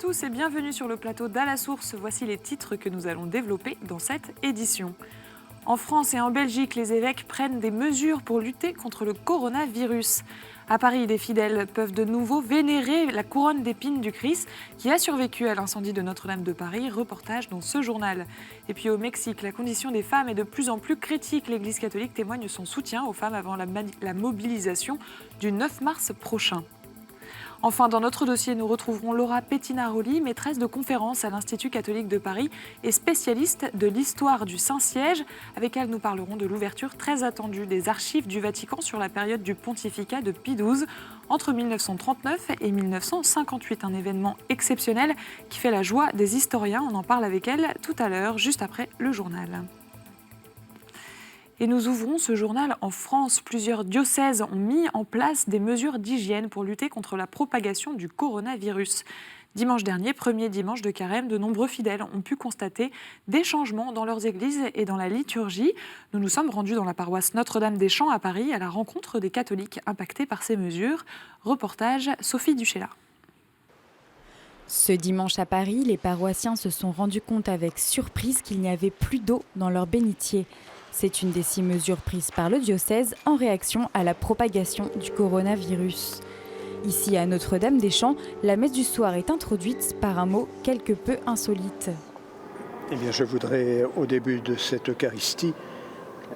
tous et bienvenue sur le plateau d'À la Source. Voici les titres que nous allons développer dans cette édition. En France et en Belgique, les évêques prennent des mesures pour lutter contre le coronavirus. À Paris, des fidèles peuvent de nouveau vénérer la couronne d'épines du Christ qui a survécu à l'incendie de Notre-Dame de Paris. Reportage dans ce journal. Et puis au Mexique, la condition des femmes est de plus en plus critique. L'Église catholique témoigne son soutien aux femmes avant la mobilisation du 9 mars prochain. Enfin, dans notre dossier, nous retrouverons Laura Pettinaroli, maîtresse de conférence à l'Institut catholique de Paris et spécialiste de l'histoire du Saint-Siège. Avec elle, nous parlerons de l'ouverture très attendue des archives du Vatican sur la période du pontificat de Pie XII entre 1939 et 1958. Un événement exceptionnel qui fait la joie des historiens. On en parle avec elle tout à l'heure, juste après le journal. Et nous ouvrons ce journal en France. Plusieurs diocèses ont mis en place des mesures d'hygiène pour lutter contre la propagation du coronavirus. Dimanche dernier, premier dimanche de carême, de nombreux fidèles ont pu constater des changements dans leurs églises et dans la liturgie. Nous nous sommes rendus dans la paroisse Notre-Dame-des-Champs à Paris à la rencontre des catholiques impactés par ces mesures. Reportage Sophie Duchella. Ce dimanche à Paris, les paroissiens se sont rendus compte avec surprise qu'il n'y avait plus d'eau dans leur bénitier. C'est une des 6 mesures prises par le diocèse en réaction à la propagation du coronavirus. Ici, à Notre-Dame-des-Champs, la messe du soir est introduite par un mot quelque peu insolite. Eh bien, je voudrais, au début de cette Eucharistie,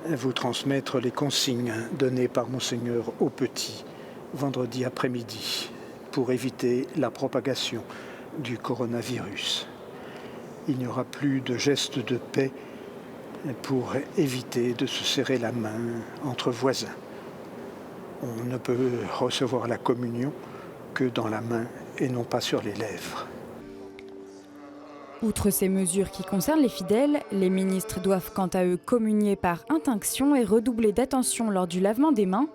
vous transmettre les consignes données par Monseigneur aux petits vendredi après-midi pour éviter la propagation du coronavirus. Il n'y aura plus de gestes de paix pour éviter de se serrer la main entre voisins. On ne peut recevoir la communion que dans la main et non pas sur les lèvres. Outre ces mesures qui concernent les fidèles, les ministres doivent quant à eux communier par intinction et redoubler d'attention lors du lavement des mains.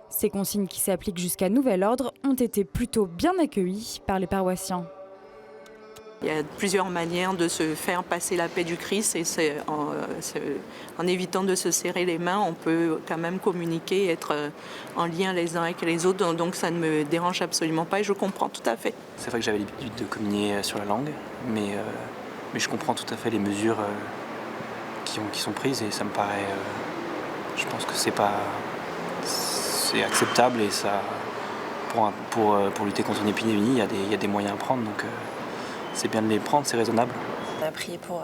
Ces consignes qui s'appliquent jusqu'à nouvel ordre ont été plutôt bien accueillies par les paroissiens. Il y a plusieurs manières de se faire passer la paix du Christ et en évitant de se serrer les mains, on peut quand même communiquer, être en lien les uns avec les autres, donc ça ne me dérange absolument pas et je comprends tout à fait. C'est vrai que j'avais l'habitude de communier sur la langue, mais je comprends tout à fait les mesures qui sont prises et ça me paraît, je pense que c'est acceptable et ça, pour lutter contre une épidémie, il y a des moyens à prendre, donc c'est bien de les prendre, c'est raisonnable. On a prié pour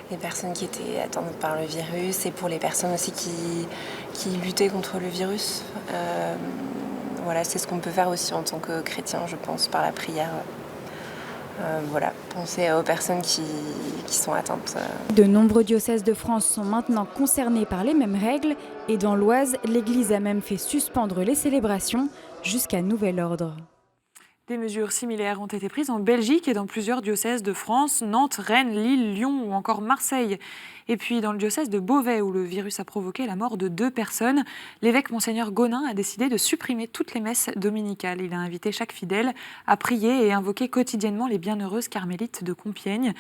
les personnes qui étaient atteintes par le virus et pour les personnes aussi qui luttaient contre le virus. Voilà, c'est ce qu'on peut faire aussi en tant que chrétien, je pense, par la prière. Voilà, penser aux personnes qui sont atteintes. De nombreux diocèses de France sont maintenant concernés par les mêmes règles et dans l'Oise, l'Église a même fait suspendre les célébrations jusqu'à nouvel ordre. Des mesures similaires ont été prises en Belgique et dans plusieurs diocèses de France, Nantes, Rennes, Lille, Lyon ou encore Marseille. Et puis dans le diocèse de Beauvais où le virus a provoqué la mort de 2 personnes, l'évêque Monseigneur Gonin a décidé de supprimer toutes les messes dominicales. Il a invité chaque fidèle à prier et invoquer quotidiennement les bienheureuses carmélites de Compiègne.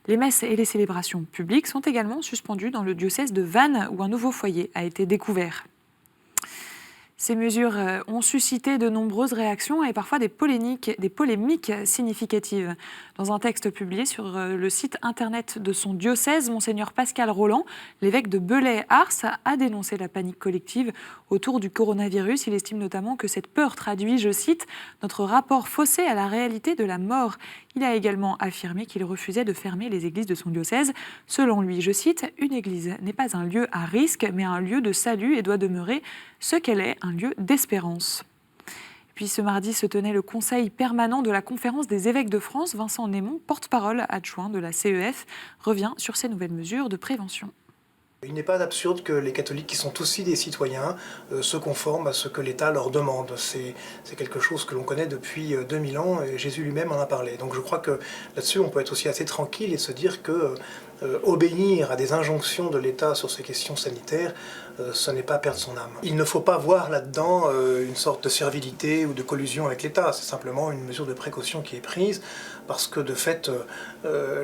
Les messes et les célébrations publiques sont également suspendues dans le diocèse de Vannes où un nouveau foyer a été découvert. Ces mesures ont suscité de nombreuses réactions et parfois des polémiques significatives. Dans un texte publié sur le site internet de son diocèse, Monseigneur Pascal Roland, l'évêque de Belley-Ars, a dénoncé la panique collective autour du coronavirus. Il estime notamment que cette peur traduit, je cite, « notre rapport faussé à la réalité de la mort ». Il a également affirmé qu'il refusait de fermer les églises de son diocèse. Selon lui, je cite, « une église n'est pas un lieu à risque, mais un lieu de salut et doit demeurer ce qu'elle est, un lieu d'espérance ». Puis ce mardi se tenait le conseil permanent de la Conférence des évêques de France. Vincent Némon, porte-parole adjoint de la CEF, revient sur ces nouvelles mesures de prévention. Il n'est pas absurde que les catholiques, qui sont aussi des citoyens, se conforment à ce que l'État leur demande. C'est quelque chose que l'on connaît depuis 2000 ans et Jésus lui-même en a parlé. Donc je crois que là-dessus, on peut être aussi assez tranquille et se dire que obéir à des injonctions de l'État sur ces questions sanitaires, ce n'est pas perdre son âme. Il ne faut pas voir là-dedans une sorte de servilité ou de collusion avec l'État, c'est simplement une mesure de précaution qui est prise, parce que de fait,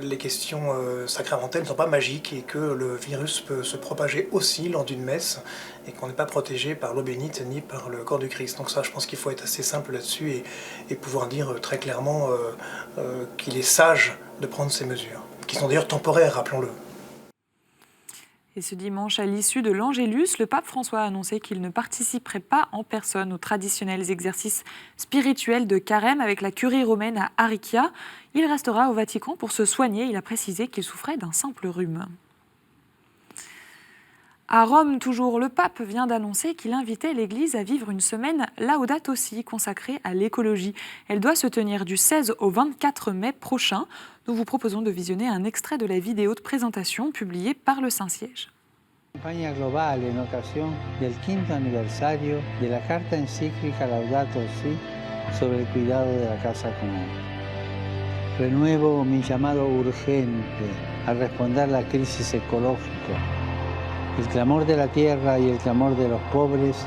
les questions sacramentelles ne sont pas magiques et que le virus peut se propager aussi lors d'une messe et qu'on n'est pas protégé par l'eau bénite ni par le corps du Christ. Donc ça, je pense qu'il faut être assez simple là-dessus et pouvoir dire très clairement qu'il est sage de prendre ces mesures, qui sont d'ailleurs temporaires, rappelons-le. Et ce dimanche, à l'issue de l'Angélus, le pape François a annoncé qu'il ne participerait pas en personne aux traditionnels exercices spirituels de carême avec la curie romaine à Aricia. Il restera au Vatican pour se soigner. Il a précisé qu'il souffrait d'un simple rhume. À Rome, toujours, le pape vient d'annoncer qu'il invitait l'Église à vivre une semaine Laudato Si consacrée à l'écologie. Elle doit se tenir du 16 au 24 mai prochain. Nous vous proposons de visionner un extrait de la vidéo de présentation publiée par le Saint-Siège. Campaña global en ocasión del 5º aniversario de la carta encíclica Laudato Si sobre el cuidado de la casa común. Renuevo mi llamado urgente a responder a la crisis ecológica. El clamor de la tierra y el clamor de los pobres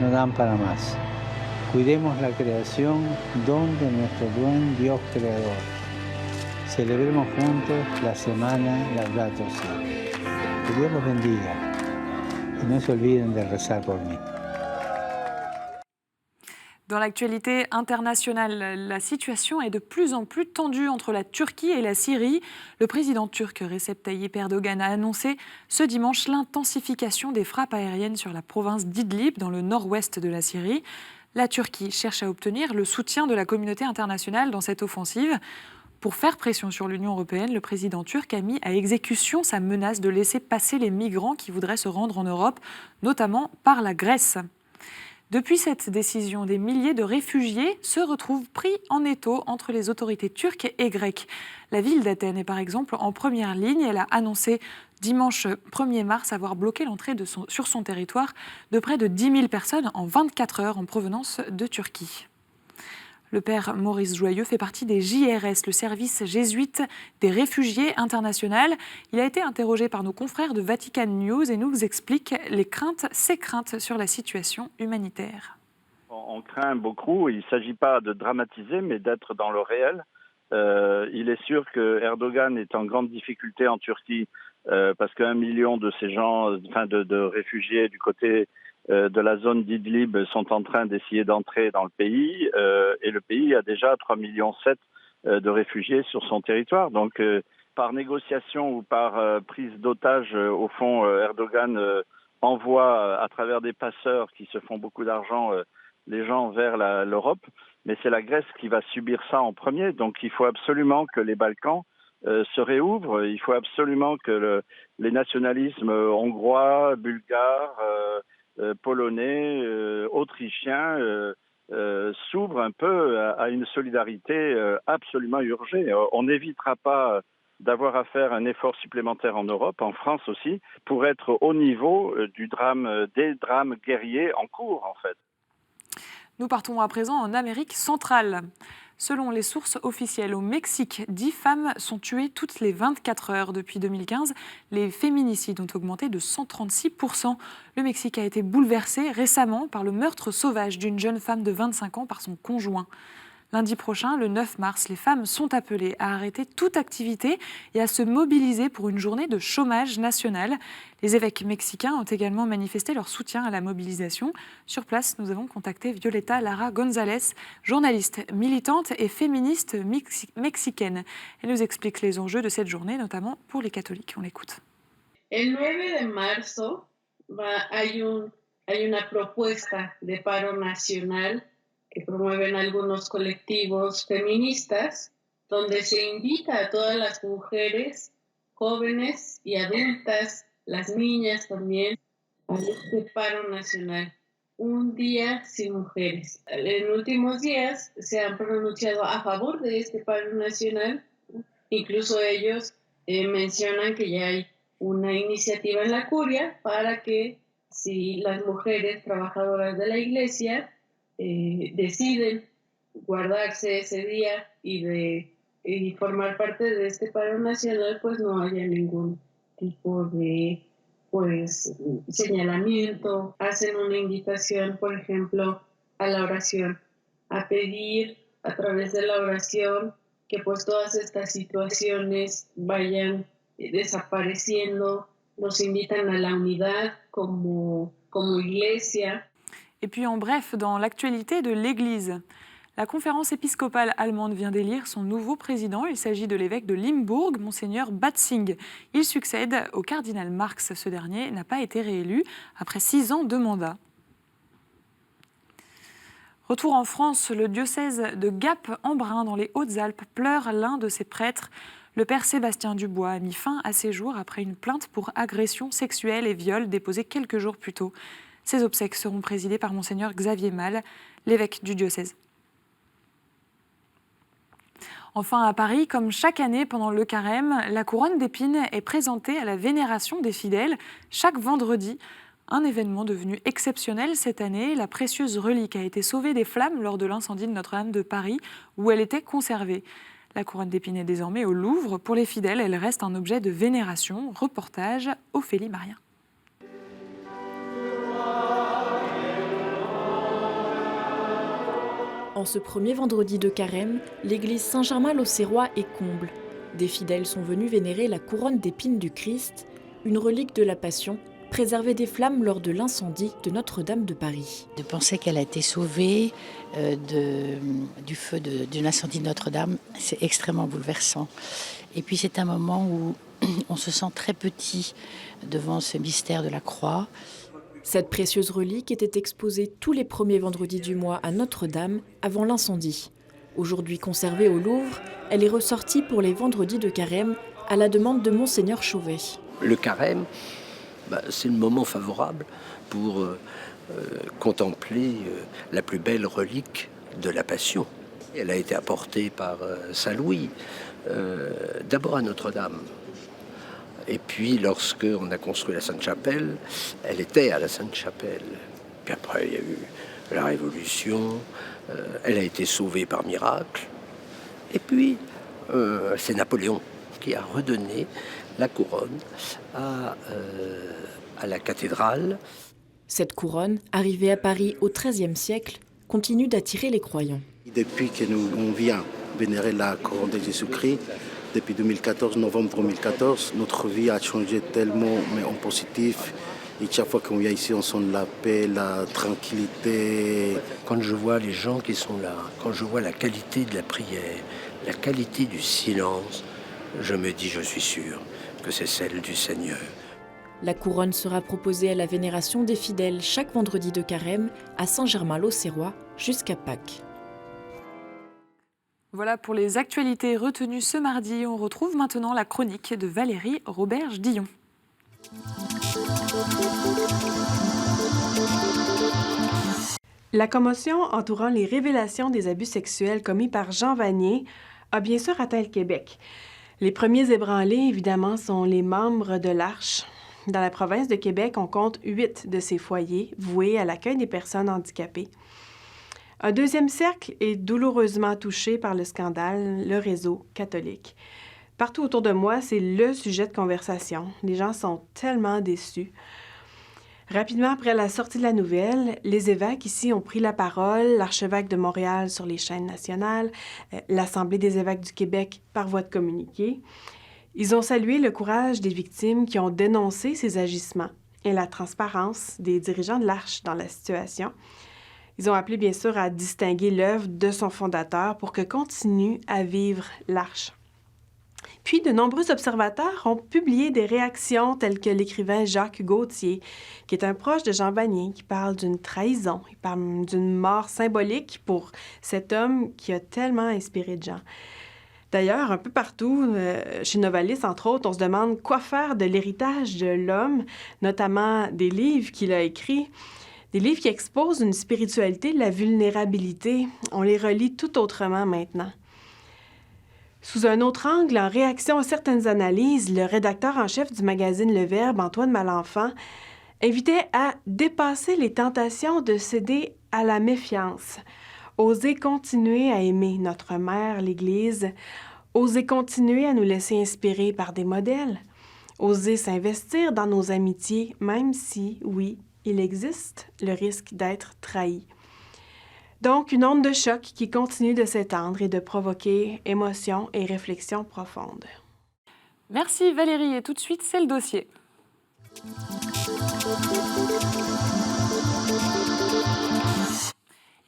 no dan para más. Cuidemos la creación, don de nuestro buen Dios creador. Celebremos juntos la semana Laudato Si. Que Dios los bendiga y no se olviden de rezar por mí. Dans l'actualité internationale, la situation est de plus en plus tendue entre la Turquie et la Syrie. Le président turc Recep Tayyip Erdogan a annoncé ce dimanche l'intensification des frappes aériennes sur la province d'Idlib, dans le nord-ouest de la Syrie. La Turquie cherche à obtenir le soutien de la communauté internationale dans cette offensive. Pour faire pression sur l'Union européenne, le président turc a mis à exécution sa menace de laisser passer les migrants qui voudraient se rendre en Europe, notamment par la Grèce. Depuis cette décision, des milliers de réfugiés se retrouvent pris en étau entre les autorités turques et grecques. La ville d'Athènes est par exemple en première ligne. Elle a annoncé dimanche 1er mars avoir bloqué l'entrée sur son territoire de près de 10 000 personnes en 24 heures en provenance de Turquie. Le père Maurice Joyeux fait partie des JRS, le service jésuite des réfugiés international. Il a été interrogé par nos confrères de Vatican News et nous explique ses craintes sur la situation humanitaire. On craint beaucoup, il ne s'agit pas de dramatiser, mais d'être dans le réel. Il est sûr que Erdogan est en grande difficulté en Turquie parce qu'1 million de ces gens, de réfugiés du côté de la zone d'Idlib sont en train d'essayer d'entrer dans le pays et le pays a déjà 3,7 millions de réfugiés sur son territoire. Donc par négociation ou par prise d'otage, au fond, Erdogan envoie à travers des passeurs qui se font beaucoup d'argent les gens vers l'Europe. Mais c'est la Grèce qui va subir ça en premier. Donc il faut absolument que les Balkans se réouvrent. Il faut absolument que les nationalismes hongrois, bulgares, polonais, autrichiens s'ouvrent un peu à une solidarité absolument urgée. On n'évitera pas d'avoir à faire un effort supplémentaire en Europe, en France aussi, pour être au niveau des drames guerriers en cours, en fait. Nous partons à présent en Amérique centrale. Selon les sources officielles, au Mexique, 10 femmes sont tuées toutes les 24 heures. Depuis 2015, les féminicides ont augmenté de 136%. Le Mexique a été bouleversé récemment par le meurtre sauvage d'une jeune femme de 25 ans par son conjoint. Lundi prochain, le 9 mars, les femmes sont appelées à arrêter toute activité et à se mobiliser pour une journée de chômage national. Les évêques mexicains ont également manifesté leur soutien à la mobilisation. Sur place, nous avons contacté Violeta Lara González, journaliste, militante et féministe mexicaine. Elle nous explique les enjeux de cette journée, notamment pour les catholiques. On l'écoute. El 9 de marzo hay una propuesta de paro nacional que promueven algunos colectivos feministas, donde se invita a todas las mujeres, jóvenes y adultas, las niñas también, a este paro nacional. Un día sin mujeres. En últimos días se han pronunciado a favor de este paro nacional, incluso ellos mencionan que ya hay una iniciativa en la curia para que si las mujeres trabajadoras de la iglesia deciden guardarse ese día y de y formar parte de este paro nacional, pues no haya ningún tipo de señalamiento. Hacen una invitación, por ejemplo, a la oración, a pedir a través de la oración que pues todas estas situaciones vayan desapareciendo. Nos invitan à la unidad como iglesia. Et puis en bref, dans l'actualité de l'Église, la conférence épiscopale allemande vient d'élire son nouveau président. Il s'agit de l'évêque de Limbourg, Monseigneur Batzing. Il succède au cardinal Marx. Ce dernier n'a pas été réélu après 6 ans de mandat. Retour en France, le diocèse de Gap-en-Brin, dans les Hautes-Alpes, pleure l'un de ses prêtres. Le père Sébastien Dubois a mis fin à ses jours après une plainte pour agression sexuelle et viol déposée quelques jours plus tôt. Ces obsèques seront présidées par Monseigneur Xavier Malle, l'évêque du diocèse. Enfin, à Paris, comme chaque année pendant le carême, la couronne d'épines est présentée à la vénération des fidèles chaque vendredi. Un événement devenu exceptionnel cette année, la précieuse relique a été sauvée des flammes lors de l'incendie de Notre-Dame de Paris, où elle était conservée. La couronne d'épines est désormais au Louvre. Pour les fidèles, elle reste un objet de vénération. Reportage Ophélie Marien. En ce premier vendredi de carême, l'église Saint-Germain-l'Auxerrois est comble. Des fidèles sont venus vénérer la couronne d'épines du Christ, une relique de la Passion, préservée des flammes lors de l'incendie de Notre-Dame de Paris. De penser qu'elle a été sauvée du feu de l'incendie de Notre-Dame, c'est extrêmement bouleversant. Et puis c'est un moment où on se sent très petit devant ce mystère de la croix. Cette précieuse relique était exposée tous les premiers vendredis du mois à Notre-Dame avant l'incendie. Aujourd'hui conservée au Louvre, elle est ressortie pour les vendredis de carême à la demande de Monseigneur Chauvet. Le carême, c'est le moment favorable pour contempler la plus belle relique de la Passion. Elle a été apportée par Saint Louis, d'abord à Notre-Dame. Et puis, lorsqu'on a construit la Sainte-Chapelle, elle était à la Sainte-Chapelle. Puis après, il y a eu la Révolution, elle a été sauvée par miracle. Et puis, c'est Napoléon qui a redonné la couronne à la cathédrale. Cette couronne, arrivée à Paris au XIIIe siècle, continue d'attirer les croyants. Depuis que on vient vénérer la couronne de Jésus-Christ, depuis 2014, novembre 2014, notre vie a changé tellement, mais en positif. Et chaque fois qu'on vient ici, on sent la paix, la tranquillité. Quand je vois les gens qui sont là, quand je vois la qualité de la prière, la qualité du silence, je me dis, je suis sûr que c'est celle du Seigneur. La couronne sera proposée à la vénération des fidèles chaque vendredi de carême à Saint-Germain-l'Auxerrois jusqu'à Pâques. Voilà pour les actualités retenues ce mardi. On retrouve maintenant la chronique de Valérie Roberge-Dillon. La commotion entourant les révélations des abus sexuels commis par Jean Vanier a bien sûr atteint le Québec. Les premiers ébranlés, évidemment, sont les membres de l'Arche. Dans la province de Québec, on compte 8 de ces foyers voués à l'accueil des personnes handicapées. Un deuxième cercle est douloureusement touché par le scandale, le réseau catholique. Partout autour de moi, c'est le sujet de conversation. Les gens sont tellement déçus. Rapidement après la sortie de la nouvelle, les évêques ici ont pris la parole, l'archevêque de Montréal sur les chaînes nationales, l'Assemblée des évêques du Québec par voie de communiqué. Ils ont salué le courage des victimes qui ont dénoncé ces agissements et la transparence des dirigeants de l'Arche dans la situation. Ils ont appelé bien sûr à distinguer l'œuvre de son fondateur pour que continue à vivre l'Arche. Puis, de nombreux observateurs ont publié des réactions telles que l'écrivain Jacques Gauthier, qui est un proche de Jean Vanier, qui parle d'une trahison, il parle d'une mort symbolique pour cet homme qui a tellement inspiré de gens. D'ailleurs, un peu partout, chez Novalis, entre autres, on se demande quoi faire de l'héritage de l'homme, notamment des livres qu'il a écrits. Des livres qui exposent une spiritualité de la vulnérabilité. On les relit tout autrement maintenant. Sous un autre angle, en réaction à certaines analyses, le rédacteur en chef du magazine Le Verbe, Antoine Malenfant, invitait à dépasser les tentations de céder à la méfiance, oser continuer à aimer notre mère, l'Église, Oser continuer à nous laisser inspirer par des modèles. Oser s'investir dans nos amitiés, même si, oui, il existe le risque d'être trahi. Donc, une onde de choc qui continue de s'étendre et de provoquer émotion et réflexion profonde. Merci Valérie, et tout de suite, c'est le dossier.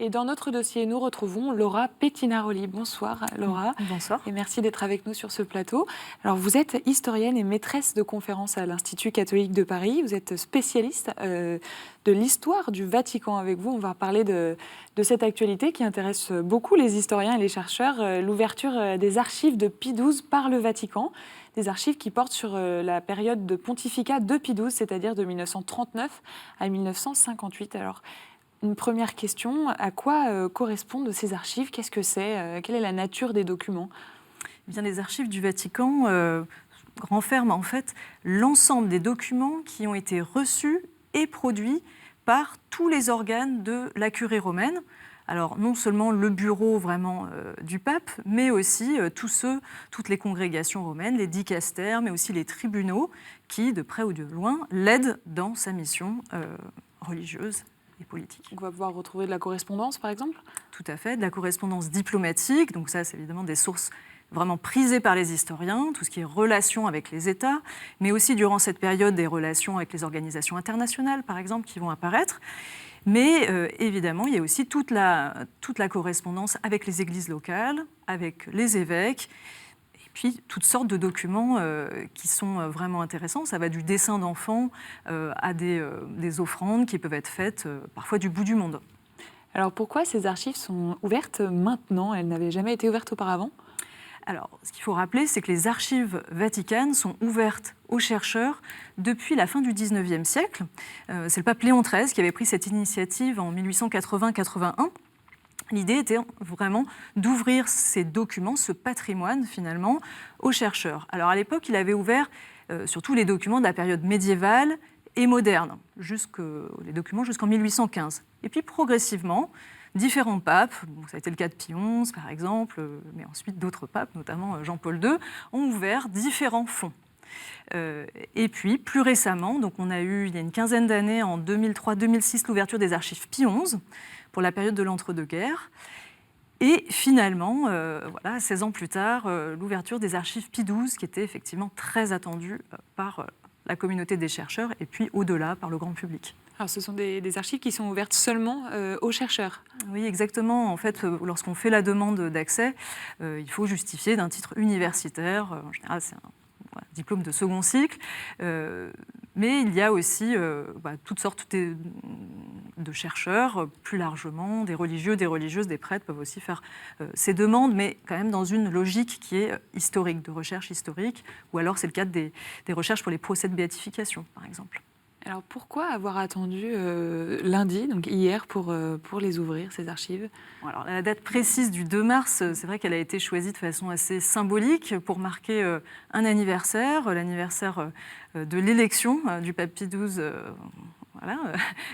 Et dans notre dossier, nous retrouvons Laura Pettinaroli. Bonsoir Laura. Bonsoir. Et merci d'être avec nous sur ce plateau. Alors vous êtes historienne et maîtresse de conférences à l'Institut catholique de Paris. Vous êtes spécialiste de l'histoire du Vatican. Avec vous, on va parler de cette actualité qui intéresse beaucoup les historiens et les chercheurs, l'ouverture des archives de Pie XII par le Vatican. Des archives qui portent sur la période de pontificat de Pie XII, c'est-à-dire de 1939 à 1958. Alors, une première question, à quoi correspondent ces archives? Qu'est-ce que c'est? Quelle est la nature des documents? Eh bien, les archives du Vatican renferment en fait l'ensemble des documents qui ont été reçus et produits par tous les organes de la curie romaine. Alors, non seulement le bureau vraiment du pape, mais aussi toutes les congrégations romaines, les dicastères, mais aussi les tribunaux qui, de près ou de loin, l'aident dans sa mission religieuse et politique. On va pouvoir retrouver de la correspondance, par exemple? Tout à fait, de la correspondance diplomatique. Donc ça, c'est évidemment des sources vraiment prisées par les historiens, tout ce qui est relations avec les États, mais aussi durant cette période des relations avec les organisations internationales, par exemple, qui vont apparaître. Mais évidemment, il y a aussi toute la correspondance avec les églises locales, avec les évêques, puis toutes sortes de documents qui sont vraiment intéressants. Ça va du dessin d'enfants à des offrandes qui peuvent être faites parfois du bout du monde. Alors pourquoi ces archives sont ouvertes maintenant? Elles n'avaient jamais été ouvertes auparavant? Alors, ce qu'il faut rappeler, c'est que les archives vaticanes sont ouvertes aux chercheurs depuis la fin du XIXe siècle. C'est le pape Léon XIII qui avait pris cette initiative en 1880-81. L'idée était vraiment d'ouvrir ces documents, ce patrimoine finalement, aux chercheurs. Alors à l'époque, il avait ouvert surtout les documents de la période médiévale et moderne, les documents jusqu'en 1815. Et puis progressivement, différents papes, ça a été le cas de Pie XI par exemple, mais ensuite d'autres papes, notamment Jean-Paul II, ont ouvert différents fonds. Et puis, plus récemment, donc on a eu, il y a une quinzaine d'années, en 2003-2006, l'ouverture des archives Pie XI, pour la période de l'entre-deux-guerres. Et finalement, 16 ans plus tard, l'ouverture des archives Pie XII, qui était effectivement très attendue par la communauté des chercheurs, et puis au-delà, par le grand public. Alors, ce sont des archives qui sont ouvertes seulement aux chercheurs? Oui, exactement. En fait, lorsqu'on fait la demande d'accès, il faut justifier d'un titre universitaire. En général, c'est un diplôme de second cycle, mais il y a aussi toutes sortes de chercheurs, plus largement, des religieux, des religieuses, des prêtres peuvent aussi faire ces demandes, mais quand même dans une logique qui est historique, de recherche historique, ou alors c'est le cas des recherches pour les procès de béatification, par exemple. Alors pourquoi avoir attendu lundi, donc hier, pour les ouvrir, ces archives? Alors, la date précise du 2 mars, c'est vrai qu'elle a été choisie de façon assez symbolique pour marquer un anniversaire, l'anniversaire de l'élection du pape Pie XII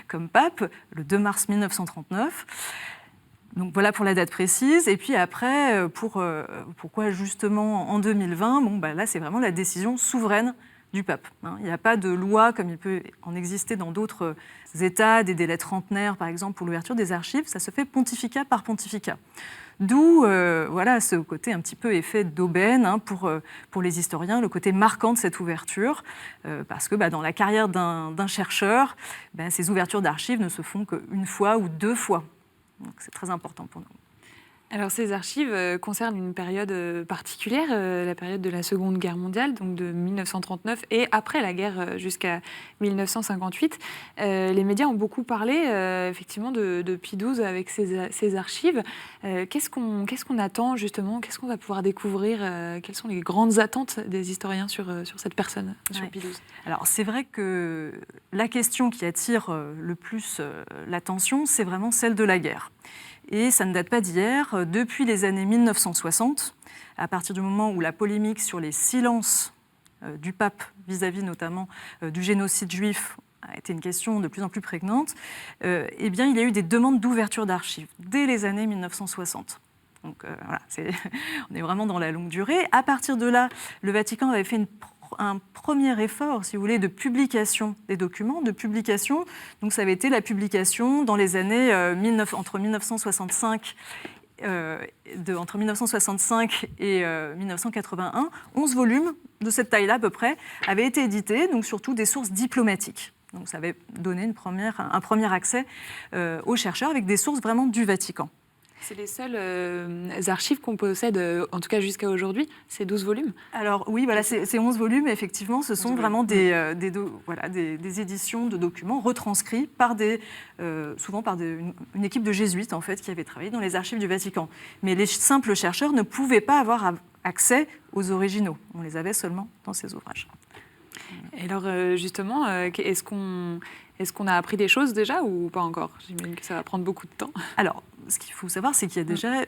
comme pape, le 2 mars 1939. Donc voilà pour la date précise. Et puis après, pourquoi justement en 2020 là, c'est vraiment la décision souveraine du pape. Il n'y a pas de loi comme il peut en exister dans d'autres États, des délais trentenaires par exemple pour l'ouverture des archives, ça se fait pontificat par pontificat. D'où ce côté un petit peu effet d'aubaine pour les historiens, le côté marquant de cette ouverture, parce que dans la carrière d'un chercheur, ces ouvertures d'archives ne se font qu'une fois ou deux fois. Donc c'est très important pour nous. Alors ces archives concernent une période particulière, la période de la Seconde Guerre mondiale, donc de 1939 et après la guerre jusqu'à 1958. Les médias ont beaucoup parlé effectivement de Pie XII avec ses archives. Qu'est-ce qu'on attend justement? Qu'est-ce qu'on va pouvoir découvrir? Quelles sont les grandes attentes des historiens sur cette personne, sur Pie XII? Alors c'est vrai que la question qui attire le plus l'attention, c'est vraiment celle de la guerre. Et ça ne date pas d'hier. Depuis les années 1960, à partir du moment où la polémique sur les silences du pape vis-à-vis notamment du génocide juif a été une question de plus en plus prégnante, il y a eu des demandes d'ouverture d'archives dès les années 1960. Donc voilà, on est vraiment dans la longue durée. À partir de là, le Vatican avait fait un premier effort, si vous voulez, de publication des documents, de publication. Donc ça avait été la publication dans les années entre 1965 et 1981, 11 volumes de cette taille-là à peu près avaient été édités, donc surtout des sources diplomatiques. Donc ça avait donné un premier accès aux chercheurs avec des sources vraiment du Vatican. C'est les seules archives qu'on possède, en tout cas jusqu'à aujourd'hui, ces 12 volumes? Alors oui, voilà, ces 11 volumes, effectivement, ce sont vraiment des éditions de documents retranscrits par souvent par une équipe de jésuites, en fait, qui avait travaillé dans les archives du Vatican. Mais les simples chercheurs ne pouvaient pas avoir accès aux originaux. On les avait seulement dans ces ouvrages. Et alors, justement, est-ce qu'on a appris des choses déjà ou pas encore? J'imagine que ça va prendre beaucoup de temps. Alors, ce qu'il faut savoir, c'est qu'il y a déjà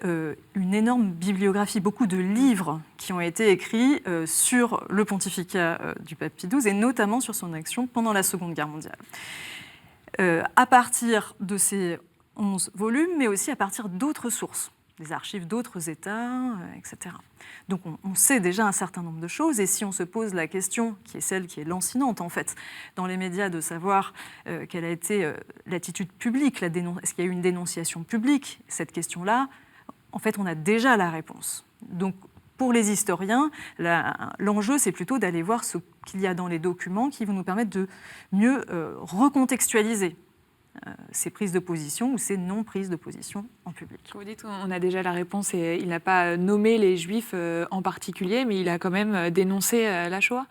une énorme bibliographie, beaucoup de livres qui ont été écrits sur le pontificat du pape Pie XII et notamment sur son action pendant la Seconde Guerre mondiale. À partir de ces 11 volumes, mais aussi à partir d'autres sources, des archives d'autres États, etc. Donc on sait déjà un certain nombre de choses, et si on se pose la question, qui est celle qui est lancinante en fait, dans les médias, de savoir quelle a été l'attitude publique, est-ce qu'il y a eu une dénonciation publique, cette question-là, en fait on a déjà la réponse. Donc pour les historiens, l'enjeu c'est plutôt d'aller voir ce qu'il y a dans les documents qui vont nous permettre de mieux recontextualiser ces prises de position ou ces non-prises de position en public. Vous dites on a déjà la réponse et il n'a pas nommé les Juifs en particulier, mais il a quand même dénoncé la Shoah.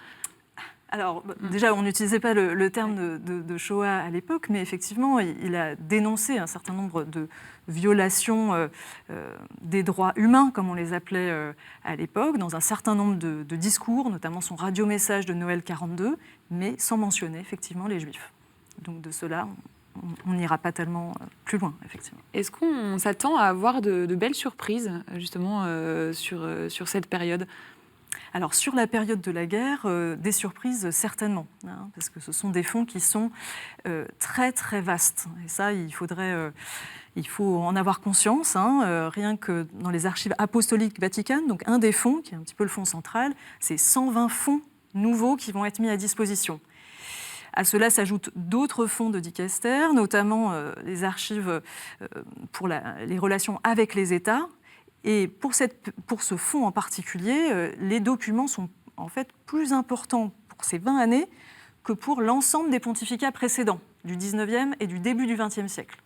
Alors, déjà, on n'utilisait pas le terme de Shoah à l'époque, mais effectivement, il a dénoncé un certain nombre de violations des droits humains, comme on les appelait à l'époque, dans un certain nombre de discours, notamment son radiomessage de Noël 42, mais sans mentionner effectivement les Juifs. Donc de cela, on n'ira pas tellement plus loin, effectivement. Est-ce qu'on s'attend à avoir de belles surprises, justement, sur cette période ? Alors, sur la période de la guerre, des surprises, certainement, hein, parce que ce sont des fonds qui sont très, très vastes. Et ça, il faut en avoir conscience, hein, rien que dans les archives apostoliques vaticanes, donc un des fonds, qui est un petit peu le fonds central, c'est 120 fonds nouveaux qui vont être mis à disposition. À cela s'ajoutent d'autres fonds de dicaster, notamment les archives pour les relations avec les États. Et pour ce fonds en particulier, les documents sont en fait plus importants pour ces 20 années que pour l'ensemble des pontificats précédents, du 19e et du début du 20e siècle.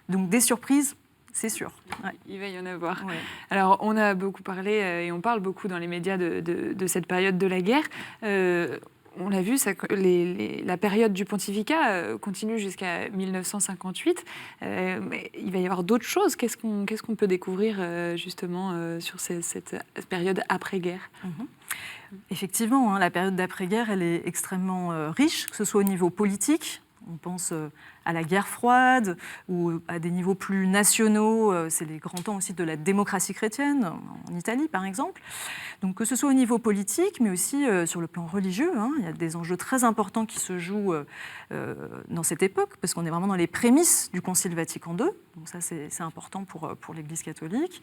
Donc des surprises, c'est sûr. Ouais. Il va y en avoir. Ouais. Alors, on a beaucoup parlé, et on parle beaucoup dans les médias de cette période de la guerre. On l'a vu, la période du pontificat continue jusqu'à 1958. Mais il va y avoir d'autres choses. Qu'est-ce qu'on peut découvrir justement sur cette période après-guerre ? Effectivement, hein, la période d'après-guerre, elle est extrêmement riche, que ce soit au niveau politique. On pense à la guerre froide ou à des niveaux plus nationaux. C'est les grands temps aussi de la démocratie chrétienne, en Italie par exemple. Donc que ce soit au niveau politique, mais aussi sur le plan religieux, hein, il y a des enjeux très importants qui se jouent dans cette époque, parce qu'on est vraiment dans les prémices du Concile Vatican II. Donc ça, c'est important pour l'Église catholique.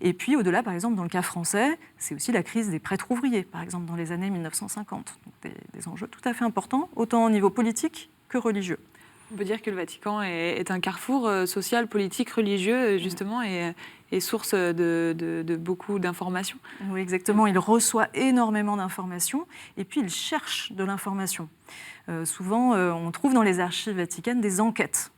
Et puis au-delà, par exemple, dans le cas français, c'est aussi la crise des prêtres ouvriers, par exemple, dans les années 1950. Donc des enjeux tout à fait importants, autant au niveau politique que religieux. On peut dire que le Vatican est un carrefour social, politique, religieux, justement, et source de beaucoup d'informations. Oui, exactement. Il reçoit énormément d'informations et puis il cherche de l'information. Souvent, on trouve dans les archives vaticanes des enquêtes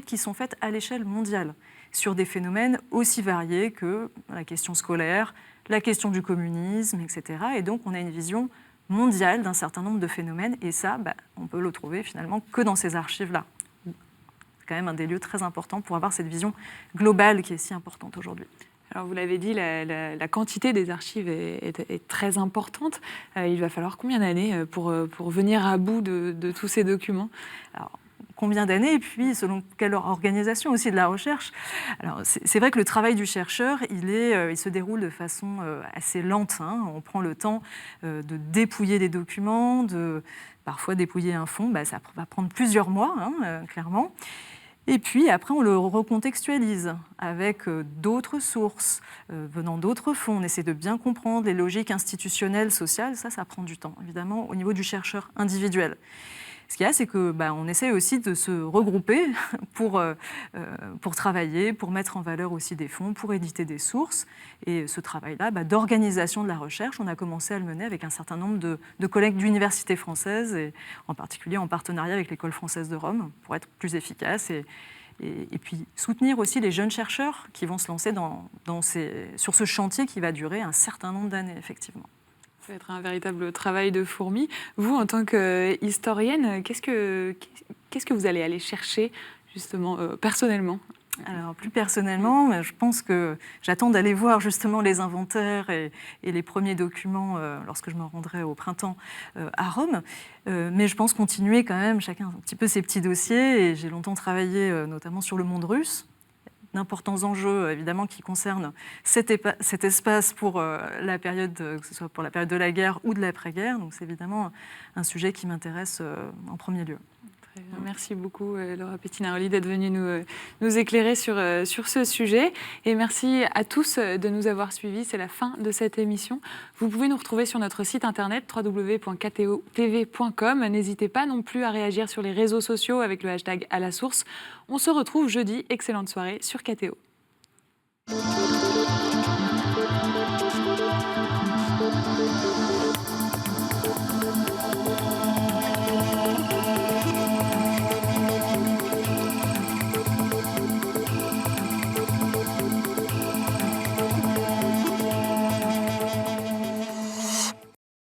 qui sont faites à l'échelle mondiale sur des phénomènes aussi variés que la question scolaire, la question du communisme, etc. Et donc, on a une vision mondiale d'un certain nombre de phénomènes, et ça, on peut le trouver finalement que dans ces archives-là. C'est quand même un des lieux très importants pour avoir cette vision globale qui est si importante aujourd'hui. Alors vous l'avez dit, la quantité des archives est très importante. Il va falloir combien d'années pour venir à bout de tous ces documents ? Alors, combien d'années, et puis selon quelle organisation aussi de la recherche. Alors, c'est vrai que le travail du chercheur, il se déroule de façon assez lente. Hein. On prend le temps de dépouiller des documents, de parfois dépouiller un fonds. Ça va prendre plusieurs mois, hein, clairement. Et puis après, on le recontextualise avec d'autres sources, venant d'autres fonds. On essaie de bien comprendre les logiques institutionnelles, sociales. Ça prend du temps, évidemment, au niveau du chercheur individuel. Ce qu'il y a, c'est qu'on essaie aussi de se regrouper pour travailler, pour mettre en valeur aussi des fonds, pour éditer des sources. Et ce travail-là, d'organisation de la recherche, on a commencé à le mener avec un certain nombre de collègues d'universités françaises, et en particulier en partenariat avec l'École française de Rome, pour être plus efficace et puis soutenir aussi les jeunes chercheurs qui vont se lancer sur ce chantier qui va durer un certain nombre d'années, effectivement. Ça va être un véritable travail de fourmi. Vous, en tant qu'historienne, qu'est-ce que vous allez aller chercher, justement, personnellement ? Alors, plus personnellement, je pense que j'attends d'aller voir justement les inventaires et les premiers documents lorsque je me rendrai au printemps à Rome. Mais je pense continuer quand même chacun un petit peu ses petits dossiers. Et j'ai longtemps travaillé notamment sur le monde russe. D'importants enjeux, évidemment, qui concernent cet espace pour la période, que ce soit pour la période de la guerre ou de l'après-guerre. Donc, c'est évidemment un sujet qui m'intéresse en premier lieu. Très bien. Merci beaucoup, Laura Pettinaroli, d'être venue nous éclairer sur ce sujet. Et merci à tous de nous avoir suivis. C'est la fin de cette émission. Vous pouvez nous retrouver sur notre site internet www.ktotv.com. N'hésitez pas non plus à réagir sur les réseaux sociaux avec le hashtag #AlaSource. On se retrouve jeudi. Excellente soirée sur KTO.